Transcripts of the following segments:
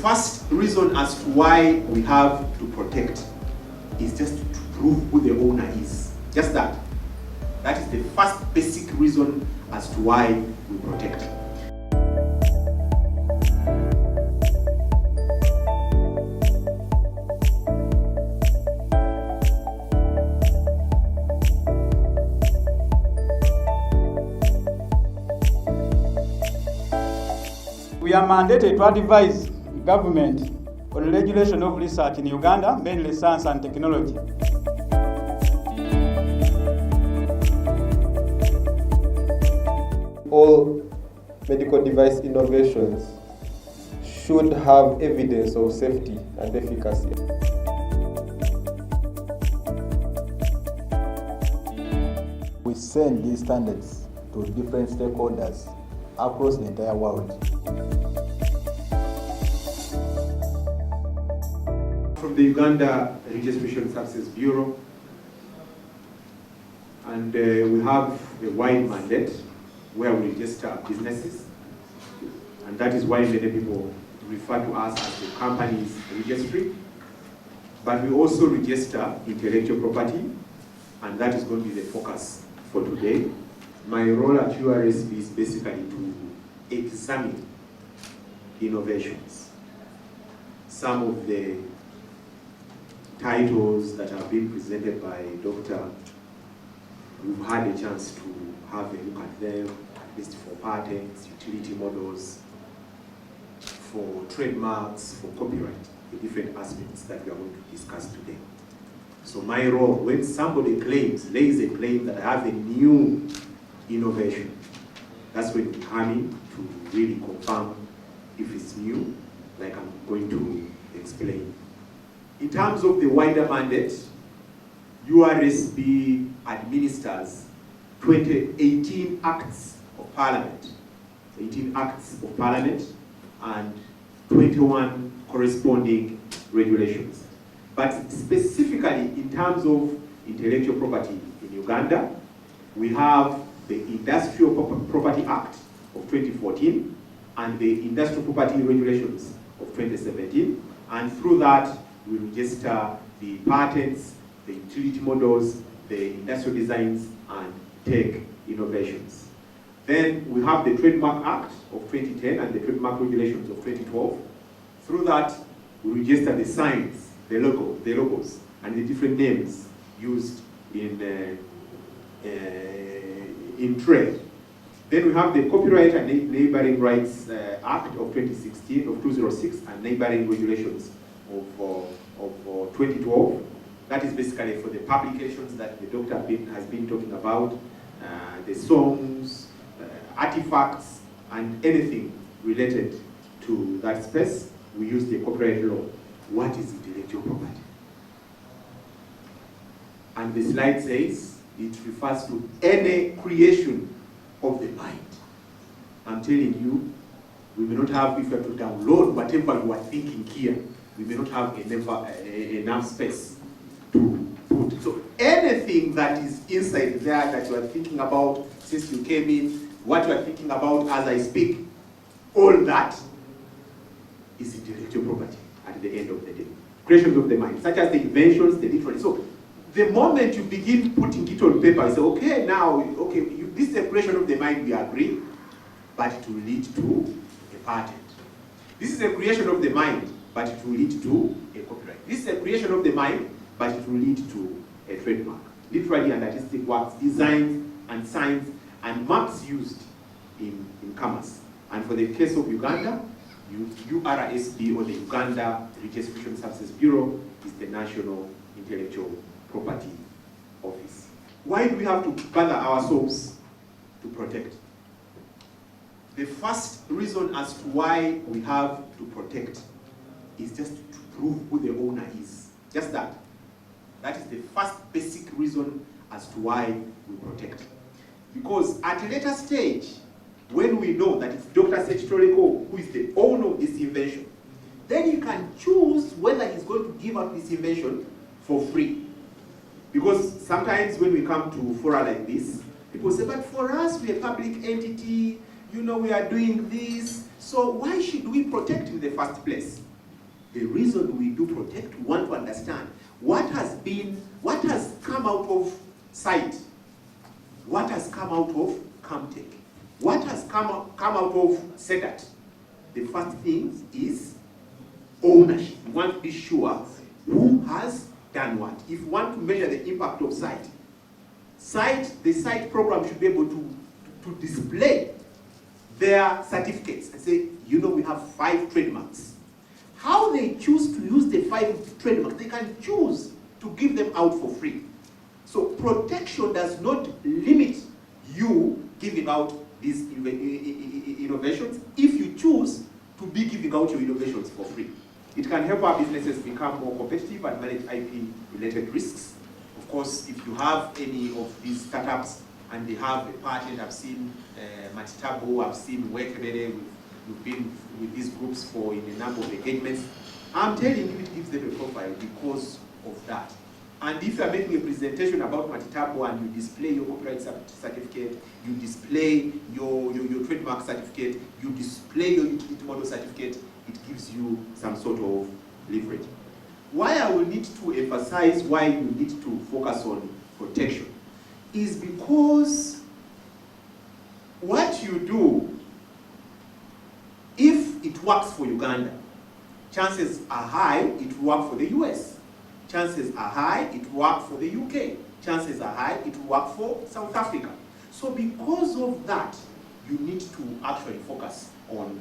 first reason as to why we have to protect is just to prove who the owner is. Just that. That is the first basic reason as to why we protect. We are mandated to advise the government on the regulation of research in Uganda, mainly science and technology. All medical device innovations should have evidence of safety and efficacy. We send these standards to different stakeholders across the entire world. From the Uganda Registration Success Bureau, and we have a wide mandate where we register businesses, and that is why many people refer to us as the company's registry. But we also register intellectual property, and that is going to be the focus for today. My role at URSB is basically to examine innovations. Some of the titles that have been presented by Dr. We've had a chance to have a look at them, at least for patents, utility models, for trademarks, for copyright, the different aspects that we are going to discuss today. So my role, when somebody lays a claim that I have a new innovation, that's when we come in to really confirm if it's new, like I'm going to explain. In terms of the wider mandate, URSB administers 18 acts of parliament, 18 acts of parliament, and 21 corresponding regulations. But specifically in terms of intellectual property in Uganda, we have the Industrial Property Act of 2014 and the Industrial Property Regulations of 2017, and through that we register the patents, the utility models, the industrial designs, and tech innovations. Then we have the Trademark Act of 2010 and the Trademark Regulations of 2012. Through that, we register the signs, the logos, and the different names used in trade. Then we have the Copyright and Neighboring Rights Act of 2016, of 206, and Neighboring Regulations of 2012. That is basically for the publications that the doctor has been talking about, the songs, artifacts, and anything related to that space. We use the copyright law. What is intellectual property? And the slide says it refers to any creation of the mind. I'm telling you, we may not have, if you have to download whatever you are thinking here, we may not have enough space to put. So anything that is inside there that you are thinking about since you came in, what you are thinking about as I speak, all that is intellectual property at the end of the day. Creations of the mind, such as the inventions, the literary. So the moment you begin putting it on paper, you say, okay, now, okay, this is a creation of the mind, we agree, but it will lead to a patent. This is a creation of the mind, but it will lead to a copyright. This is a creation of the mind, but it will lead to a trademark. Literary and artistic works, designs and signs, and marks used in commerce. And for the case of Uganda, URSB, or the Uganda Registration Success Bureau, is the National Intellectual Property Office. Why do we have to gather ourselves to protect? The first reason as to why we have to protect is just to prove who the owner is. Just that. That is the first basic reason as to why we protect. Because at a later stage, when we know that it's Dr. Sechitoreko who is the owner of this invention, then you can choose whether he's going to give up this invention for free. Because sometimes when we come to fora like this, people say, but for us, we're a public entity, you know, we are doing this, so why should we protect in the first place? The reason we do protect, we want to understand what has come out of CITE, what has come out of CAMTEC, what has come out of SEDAT. The first thing is ownership. We want to be sure who has done what. If you want to measure the impact of CITE, the CITE program should be able to display their certificates and say, you know, we have 5 trademarks. How they choose to use the 5 trademarks, they can choose to give them out for free. So protection does not limit you giving out these innovations if you choose to be giving out your innovations for free. It can help our businesses become more competitive and manage IP-related risks. Of course, if you have any of these startups and they have a patent, I've seen Matitabu, I've seen Wekebere, we've been with these groups for in a number of engagements. I'm telling you, it gives them a profile because of that. And if you're making a presentation about Matitabu and you display your copyright certificate, you display your trademark certificate, you display your utility model certificate, it gives you some sort of leverage. Why I will need to emphasize why you need to focus on protection is because what you do, if it works for Uganda, chances are high it will work for the US. Chances are high it will work for the UK. Chances are high it will work for South Africa. So because of that, you need to actually focus on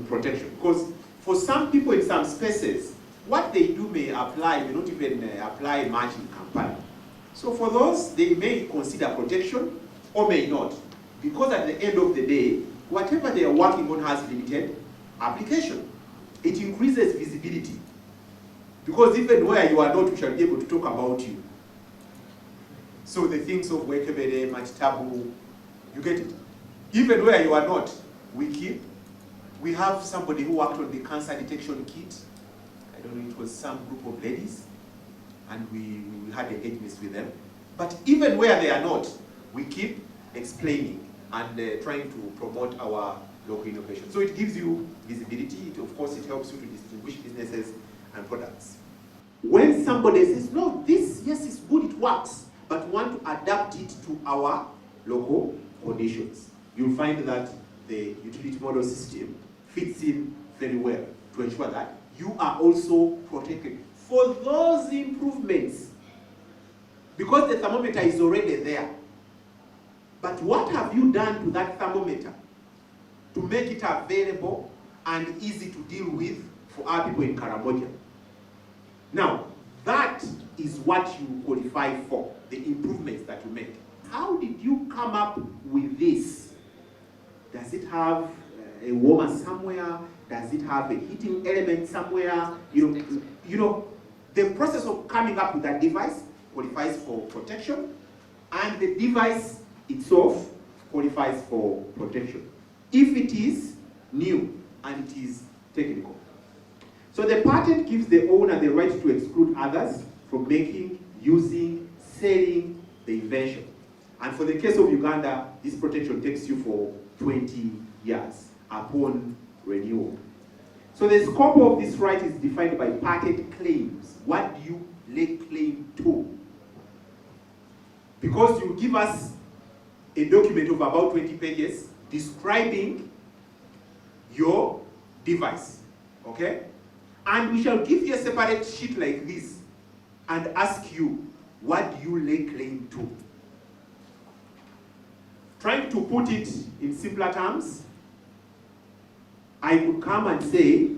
protection. Because for some people in some spaces, what they do may apply, may not even apply much in Kampala. So for those, they may consider protection or may not. Because at the end of the day, whatever they are working on has limited application. It increases visibility. Because even where you are not, we shall be able to talk about you. So the things of Wekebere, Matitabu, you get it. Even where you are not, we have somebody who worked on the cancer detection kit. I don't know, it was some group of ladies, and we had engagements with them. But even where they are not, we keep explaining and trying to promote our local innovation. So it gives you visibility. Of course, it helps you to distinguish businesses and products. When somebody says, no, this, yes, it's good, it works, but want to adapt it to our local conditions, you'll find that the utility model system fits in very well to ensure that you are also protected for those improvements, because the thermometer is already there. But what have you done to that thermometer to make it available and easy to deal with for our people in Cambodia? Now, that is what you qualify for, the improvements that you make. How did you come up with this? Does it have a warmer somewhere? Does it have a heating element somewhere? You know, the process of coming up with that device qualifies for protection, and the device itself qualifies for protection if it is new and it is technical. So the patent gives the owner the right to exclude others from making, using, selling the invention. And for the case of Uganda, this protection takes you for 20 years upon renewal. So the scope of this right is defined by patent claims. What do you lay claim to? Because you give us a document of about 20 pages describing your device, okay? And we shall give you a separate sheet like this and ask you, what do you lay claim to? Trying to put it in simpler terms, I could come and say,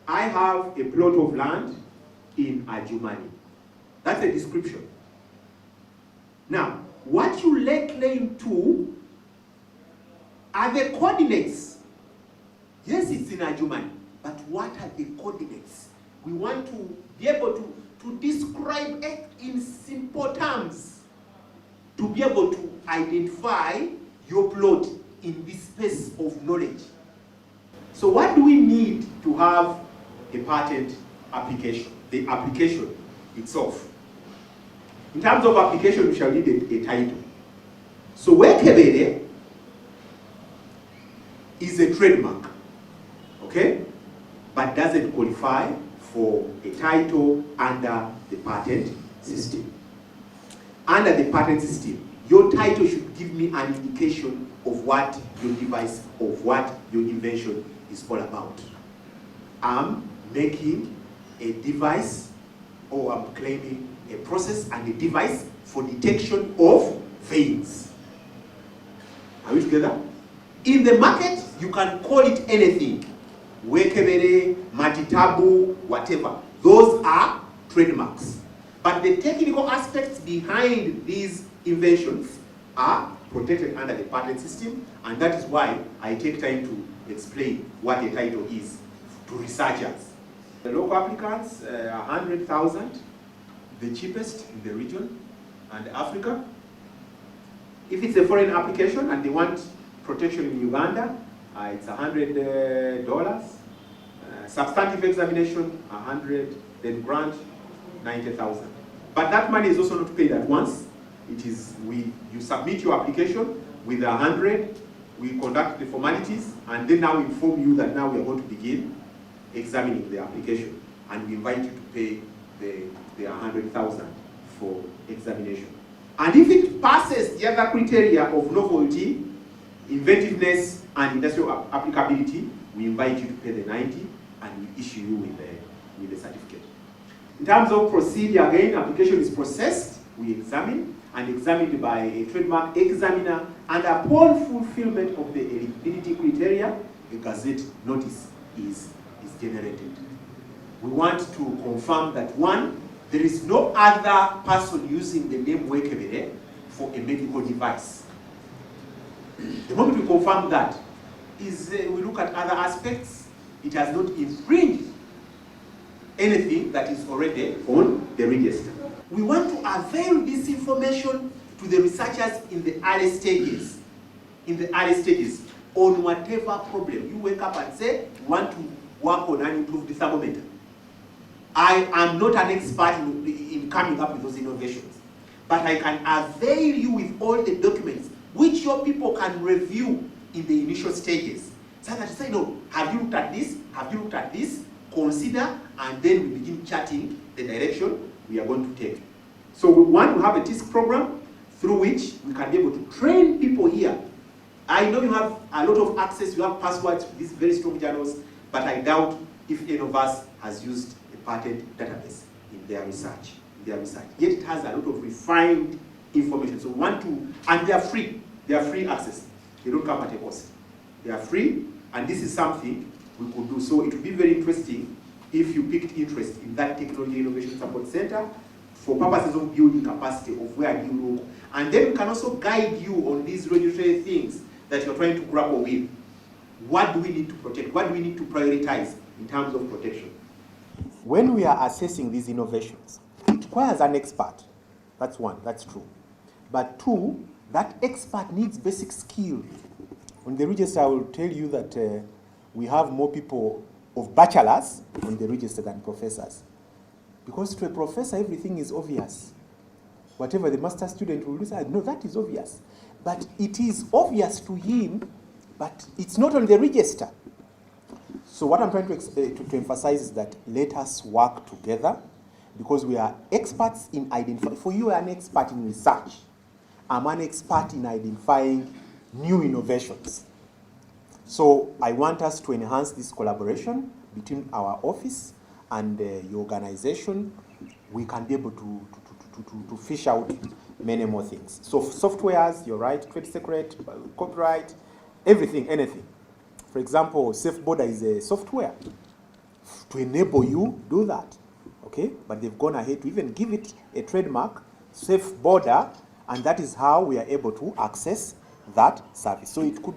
I have a plot of land in Adjumani. That's a description. Now, what you lay claim to are the coordinates. Yes, it's in Adjumani, but what are the coordinates? We want to be able to describe it in simple terms, to be able to identify your plot in this space of knowledge. So what do we need to have a patent application? The application itself. In terms of application, we shall need a title. So Wekebere is a trademark, okay? but doesn't qualify for a title under the patent system. Under the patent system, your title should give me an indication of what your device, of what your invention is all about. I'm making a device, or I'm claiming a process and a device for detection of veins. Are we together? In the market, you can call it anything. Wekebere, matitabu, whatever. Those are trademarks. But the technical aspects behind these inventions are protected under the patent system, and that is why I take time to explain what a title is to researchers. The local applicants, 100,000, the cheapest in the region and Africa. If it's a foreign application and they want protection in Uganda, it's $100. Substantive examination, 100, then grant, 90,000. But that money is also not paid at once. It is, you submit your application with 100, we conduct the formalities, and then now we inform you that now we are going to begin examining the application, and we invite you to pay the 100,000 for examination. And if it passes the other criteria of novelty, inventiveness, and industrial applicability, we invite you to pay the 90, and we issue you with the certificate. In terms of procedure, again, application is processed, we examine, and examined by a trademark examiner, and upon fulfillment of the eligibility criteria, a gazette notice is generated. We want to confirm that, one, there is no other person using the name Wekebere for a medical device. The moment we confirm that, we look at other aspects. It has not infringed anything that is already on the register. We want to avail this information to the researchers in the early stages. On whatever problem. You wake up and say, you want to work on an improved thermometer. I am not an expert in coming up with those innovations, but I can avail you with all the documents which your people can review in the initial stages. So that you say, no, have you looked at this? Have you looked at this? Consider, and then we begin chatting the direction we are going to take. So we want to have a TISC program through which we can be able to train people here. I know you have a lot of access, you have passwords to these very strong journals, but I doubt if any of us has used a patent database in their research. Yet it has a lot of refined information. So we want to, and they are free access. They don't come at a cost. They are free, and this is something we could do. So it would be very interesting if you picked interest in that Technology Innovation Support Center for purposes of building capacity of where do you look. And then we can also guide you on these regulatory things that you're trying to grapple with. What do we need to protect? What do we need to prioritize in terms of protection? When we are assessing these innovations, it requires an expert. That's one, that's true. But two, that expert needs basic skill. On the register, I will tell you that we have more people of bachelors on the register than professors. Because to a professor, everything is obvious. Whatever the master student will do, say, no, that is obvious. But it is obvious to him, but it's not on the register. So what I'm trying to emphasize is that let us work together, because we are experts in identifying. For you, are an expert in research. I'm an expert in identifying new innovations. So I want us to enhance this collaboration between our office and your organization. We can be able to fish out many more things. So softwares, you're right, trade secret, copyright, everything, anything. For example, Safe Border is a software to enable you do that, okay? But they've gone ahead to even give it a trademark, Safe Border, and that is how we are able to access that service. So it could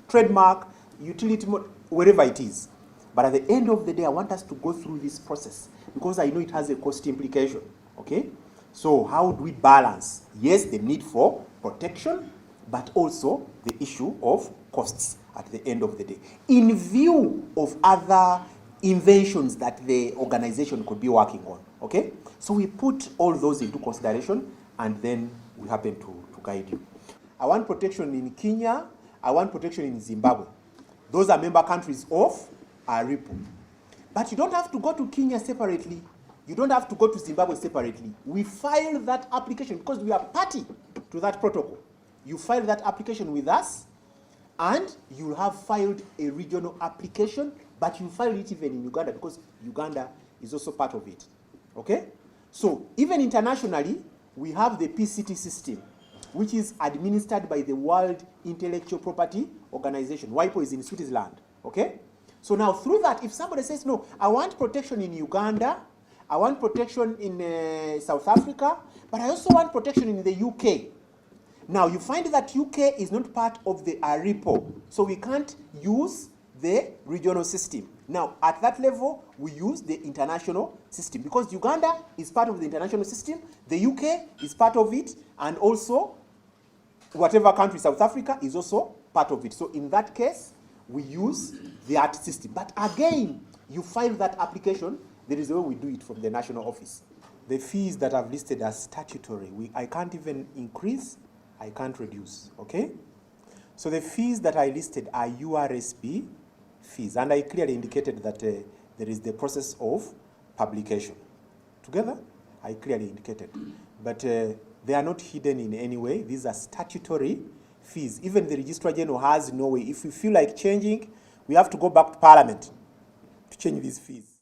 trademark, utility, wherever it is. But at the end of the day, I want us to go through this process because I know it has a cost implication, okay? So how do we balance, yes, the need for protection, but also the issue of costs at the end of the day, in view of other inventions that the organization could be working on, okay? So we put all those into consideration, and then we happen to guide you. I want protection in Kenya, I want protection in Zimbabwe. Those are member countries of RIPO. But you don't have to go to Kenya separately. You don't have to go to Zimbabwe separately. We file that application because we are party to that protocol. You file that application with us, and you'll have filed a regional application, but you file it even in Uganda because Uganda is also part of it. Okay? So even internationally, we have the PCT system, which is administered by the World Intellectual Property Organization. WIPO is in Switzerland. Okay? So now through that, if somebody says, no, I want protection in Uganda, I want protection in South Africa, but I also want protection in the UK. Now you find that UK is not part of the ARIPO, so we can't use the regional system. Now at that level, we use the international system because Uganda is part of the international system, the UK is part of it, and also whatever country, South Africa, is also part of it. So in that case, we use that system. But again, you file that application, there is a way we do it from the national office. The fees that I've listed are statutory. I can't even increase, I can't reduce, okay? So the fees that I listed are URSB fees, and I clearly indicated that there is the process of publication. Together, I clearly indicated. But they are not hidden in any way. These are statutory fees. Even the Registrar General has no way. If we feel like changing, we have to go back to Parliament to change these fees.